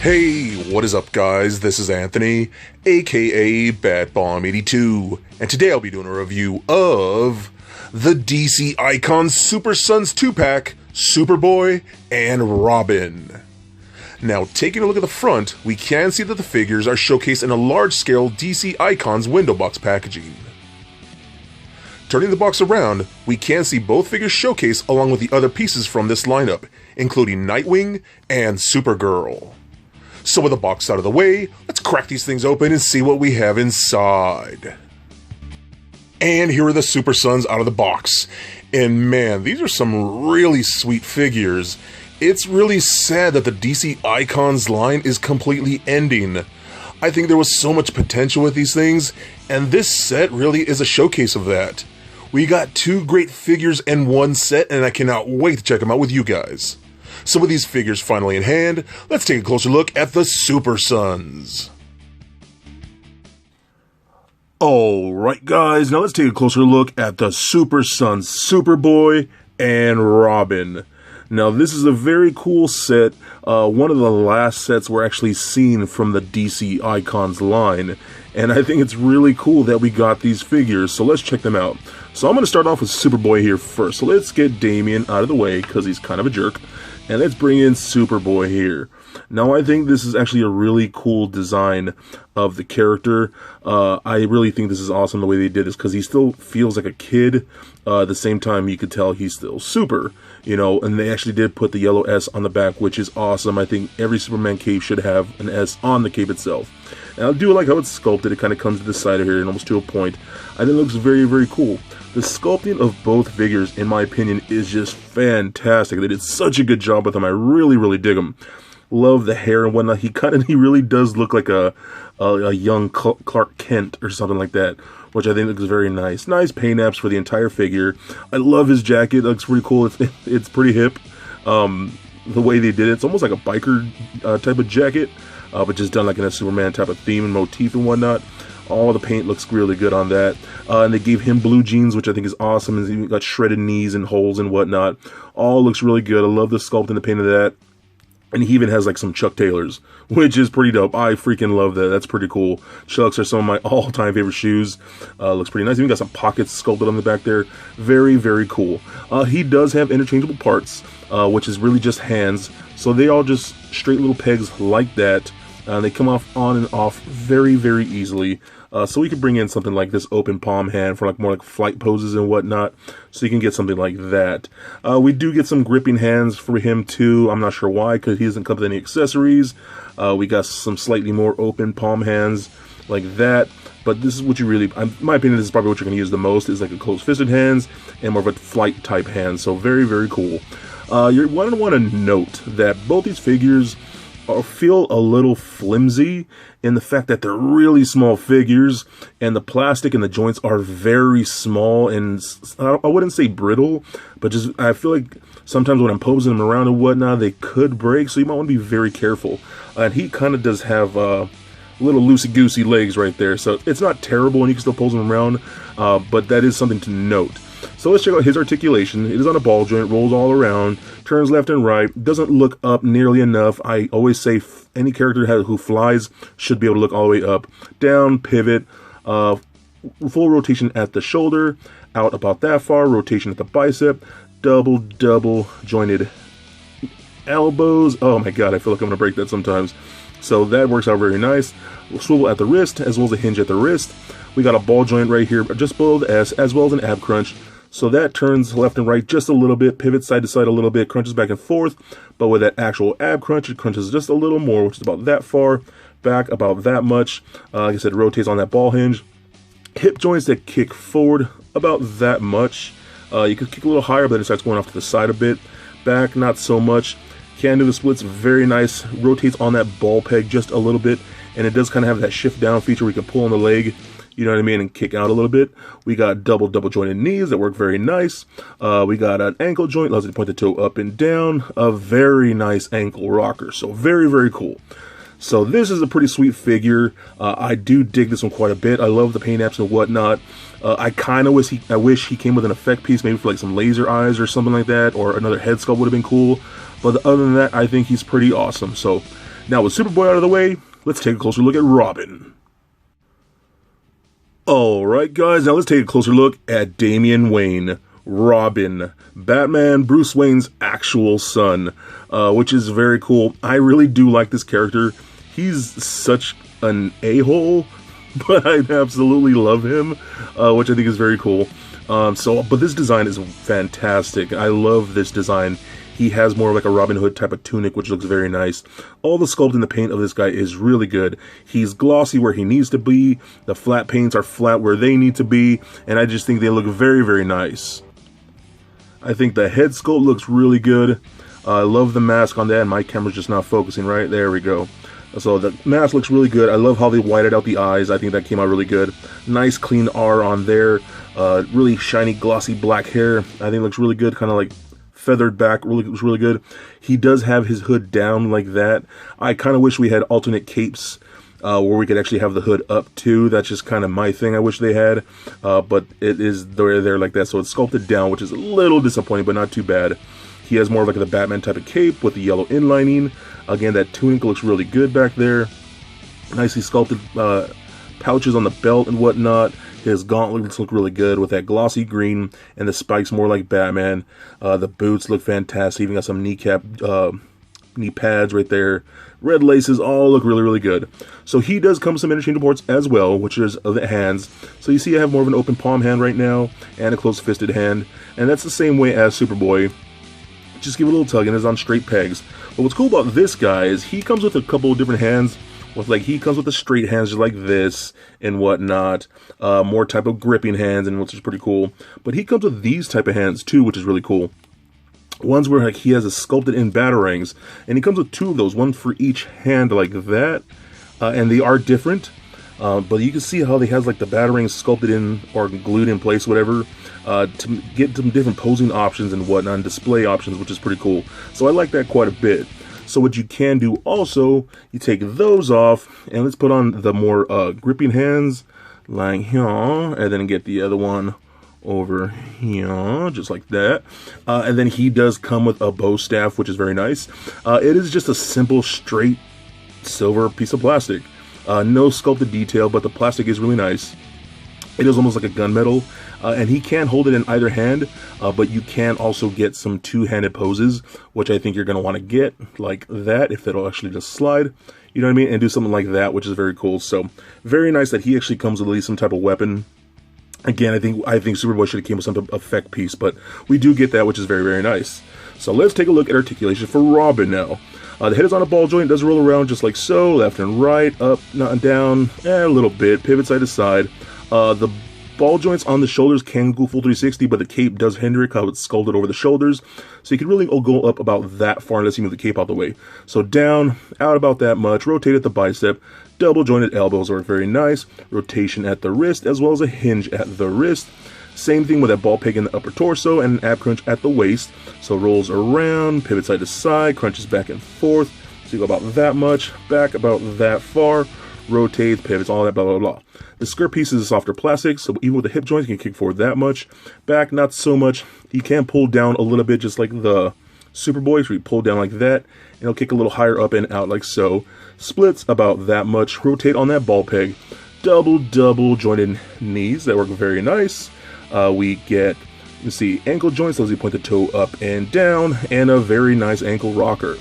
Hey, what is up guys? This is Anthony, aka BatBomb82, and today I'll be doing a review of the DC Icons Super Sons 2-pack, Superboy and Robin. Now, taking a look at the front, we can see that the figures are showcased in a large-scale DC Icons window box packaging. Turning the box around, we can see both figures showcased along with the other pieces from this lineup, including Nightwing and Supergirl. So with the box out of the way, let's crack these things open and see what we have inside. And here are the Super Sons out of the box. And man, these are some really sweet figures. It's really sad that the DC Icons line is completely ending. I think there was so much potential with these things, and this set really is a showcase of that. We got two great figures in one set, and I cannot wait to check them out with you guys. So with these figures finally in hand, let's take a closer look at the Super Sons. Alright guys, now let's take a closer look at the Super Sons, Superboy and Robin. Now this is a very cool set, one of the last sets we're actually seen from the DC Icons line, and I think it's really cool that we got these figures, so let's check them out. So I'm going to start off with Superboy here first, so let's get Damian out of the way because he's kind of a jerk. And let's bring in Superboy here. Now I think this is actually a really cool design of the character. I really think this is awesome the way they did this because he still feels like a kid. At the same time, you could tell he's still super, you know, and they actually did put the yellow S on the back, which is awesome. I think every Superman cape should have an S on the cape itself. And I do like how it's sculpted. It kind of comes to the side of here and almost to a point. I think it looks very, very cool. The sculpting of both figures, in my opinion, is just fantastic. They did such a good job with them. I really, really dig them. Love the hair and whatnot. He really does look like a young Clark Kent or something like that, which I think looks very nice. Nice paint apps for the entire figure. I love his jacket. It looks pretty cool. It's pretty hip. The way they did it, it's almost like a biker type of jacket, but just done like in a Superman type of theme and motif and whatnot. All the paint looks really good on that. And they gave him blue jeans, which I think is awesome. And he got shredded knees and holes and whatnot. All looks really good. I love the sculpt and the paint of that. And he even has like some Chuck Taylors, which is pretty dope. I freaking love that. That's pretty cool. Chucks are some of my all-time favorite shoes. Looks pretty nice. Even got some pockets sculpted on the back there. Very, very cool. He does have interchangeable parts, which is really just hands. So they all just straight little pegs like that. They come off on and off very, very easily. So we could bring in something like this open palm hand for like more like flight poses and whatnot. So you can get something like that. We do get some gripping hands for him too. I'm not sure why, because he doesn't come with any accessories. We got some slightly more open palm hands like that. But this is what you really, in my opinion, this is probably what you're going to use the most, is like a closed-fisted hands and more of a flight type hand. So very, very cool. You're going to want to note that both these figures feel a little flimsy in the fact that they're really small figures and the plastic and the joints are very small and I wouldn't say brittle, but just I feel like sometimes when I'm posing them around and whatnot, they could break, so you might want to be very careful. And he kind of does have little loosey-goosey legs right there, so it's not terrible and you can still pose them around, but that is something to note. So let's check out his articulation. It is on a ball joint, rolls all around, turns left and right, doesn't look up nearly enough. I always say any character who flies should be able to look all the way up. Down, pivot, full rotation at the shoulder, out about that far, rotation at the bicep, double jointed elbows. Oh my god, I feel like I'm going to break that sometimes. So that works out very nice. Swivel at the wrist, as well as a hinge at the wrist. We got a ball joint right here, just below the S, as well as an ab crunch. So that turns left and right just a little bit, pivots side to side a little bit, crunches back and forth. But with that actual ab crunch, it crunches just a little more, which is about that far, back about that much. Like I said, it rotates on that ball hinge. Hip joints that kick forward about that much. You could kick a little higher, but then it starts going off to the side a bit. Back, not so much. Can do the splits, very nice. Rotates on that ball peg just a little bit, and it does kind of have that shift down feature where you can pull on the leg, you know what I mean, and kick out a little bit. We got double jointed knees that work very nice. We got an ankle joint, allows you to point the toe up and down. A very nice ankle rocker, so very, very cool. So this is a pretty sweet figure. I do dig this one quite a bit. I love the paint apps and whatnot. I kind of wish he came with an effect piece, maybe for like some laser eyes or something like that, or another head sculpt would have been cool. But other than that, I think he's pretty awesome. So Now with Superboy out of the way, let's take a closer look at Robin. Alright guys, now let's take a closer look at Damian Wayne, Robin, Batman Bruce Wayne's actual son, which is very cool. I really do like this character. He's such an a-hole, but I absolutely love him, which I think is very cool. But this design is fantastic. I love this design. He has more like a Robin Hood type of tunic, which looks very nice. All the sculpt and the paint of this guy is really good. He's glossy where he needs to be. The flat paints are flat where they need to be. And I just think they look very, very nice. I think the head sculpt looks really good. I love the mask on that, and my camera's just not focusing right. There we go. So the mask looks really good. I love how they whited out the eyes. I think that came out really good. Nice clean R on there. Really shiny, glossy black hair. I think it looks really good. Kind of like feathered back, looks really good. He does have his hood down like that. I kind of wish we had alternate capes where we could actually have the hood up too. That's just kind of my thing I wish they had, but it is there like that, so it's sculpted down, which is a little disappointing, but not too bad. He has more of like the Batman type of cape with the yellow inlining. Again, that tunic looks really good back there. Nicely sculpted pouches on the belt and whatnot. His gauntlets look really good with that glossy green, and the spikes more like Batman. The boots look fantastic. Even got some knee pads right there. Red laces, all look really, really good. So he does come with some interchangeable parts as well, which is the hands. So you see I have more of an open palm hand right now, and a closed-fisted hand. And that's the same way as Superboy. Just give it a little tug, and it's on straight pegs. But what's cool about this guy is he comes with a couple of different hands. He comes with the straight hands just like this and whatnot, more type of gripping hands, and which is pretty cool. But he comes with these type of hands too, which is really cool. Ones where he has a sculpted in batarangs, and he comes with two of those, one for each hand like that, and they are different. But you can see how he has like the batarangs sculpted in or glued in place, whatever, to get some different posing options and whatnot, and display options, which is pretty cool. So I like that quite a bit. So what you can do also, you take those off, and let's put on the more gripping hands, like here, and then get the other one over here, just like that. And then he does come with a bow staff, which is very nice. It is just a simple, straight silver piece of plastic. No sculpted detail, but the plastic is really nice. It is almost like a gunmetal, and he can hold it in either hand, but you can also get some two-handed poses, which I think you're going to want to get, like that, if that'll actually just slide, you know what I mean, and do something like that, which is very cool. So, very nice that he actually comes with at least some type of weapon. Again, I think Superboy should have came with some effect piece, but we do get that, which is very, very nice. So let's take a look at articulation for Robin now. The head is on a ball joint, does roll around just like so, left and right, up, and down, a little bit, pivot side to side. The ball joints on the shoulders can go full 360, but the cape does hinder it because it's sculpted over the shoulders. So you can really go up about that far unless you move the cape out the way. So down, out about that much, rotate at the bicep, double jointed elbows are very nice, rotation at the wrist as well as a hinge at the wrist. Same thing with that ball peg in the upper torso and an ab crunch at the waist. So rolls around, pivot side to side, crunches back and forth. So you go about that much, back about that far, rotates, pivots, all that, blah, blah, blah. The skirt piece is a softer plastic, so even with the hip joints, you can kick forward that much. Back, not so much. You can pull down a little bit, just like the Superboy, so you pull down like that, and it'll kick a little higher up and out like so. Splits about that much. Rotate on that ball peg. Double jointed knees that work very nice. We get, you see, ankle joints as you point the toe up and down, and a very nice ankle rocker.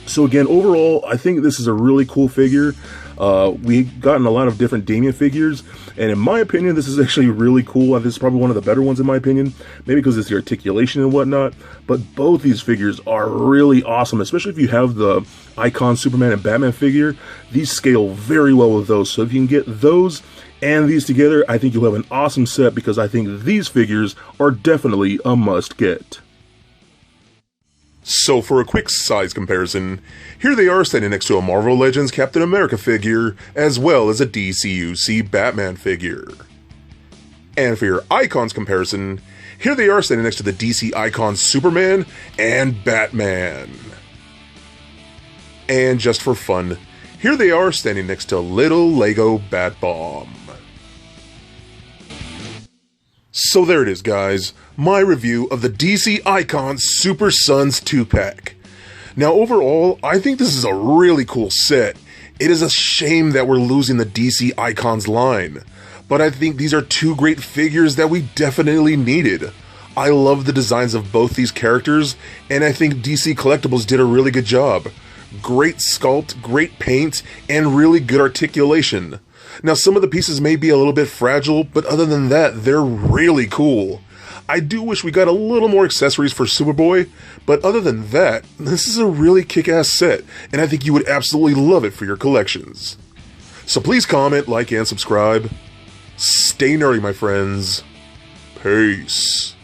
So again, overall, I think this is a really cool figure. We've gotten a lot of different Damian figures, and in my opinion, this is actually really cool. This is probably one of the better ones in my opinion, maybe because it's the articulation and whatnot, but both these figures are really awesome, especially if you have the Icon Superman and Batman figure. These scale very well with those, so if you can get those and these together, I think you'll have an awesome set, because I think these figures are definitely a must get. So for a quick size comparison, here they are standing next to a Marvel Legends Captain America figure, as well as a DCUC Batman figure. And for your Icons comparison, here they are standing next to the DC Icons Superman and Batman. And just for fun, here they are standing next to little Lego Bat-Bomb. So there it is, guys, my review of the DC Icons Super Sons 2-pack. Now overall, I think this is a really cool set. It is a shame that we're losing the DC Icons line, but I think these are two great figures that we definitely needed. I love the designs of both these characters, and I think DC Collectibles did a really good job. Great sculpt, great paint, and really good articulation. Now some of the pieces may be a little bit fragile, but other than that, they're really cool. I do wish we got a little more accessories for Superboy, but other than that, this is a really kick-ass set, and I think you would absolutely love it for your collections. So please comment, like, and subscribe. Stay nerdy, my friends. Peace.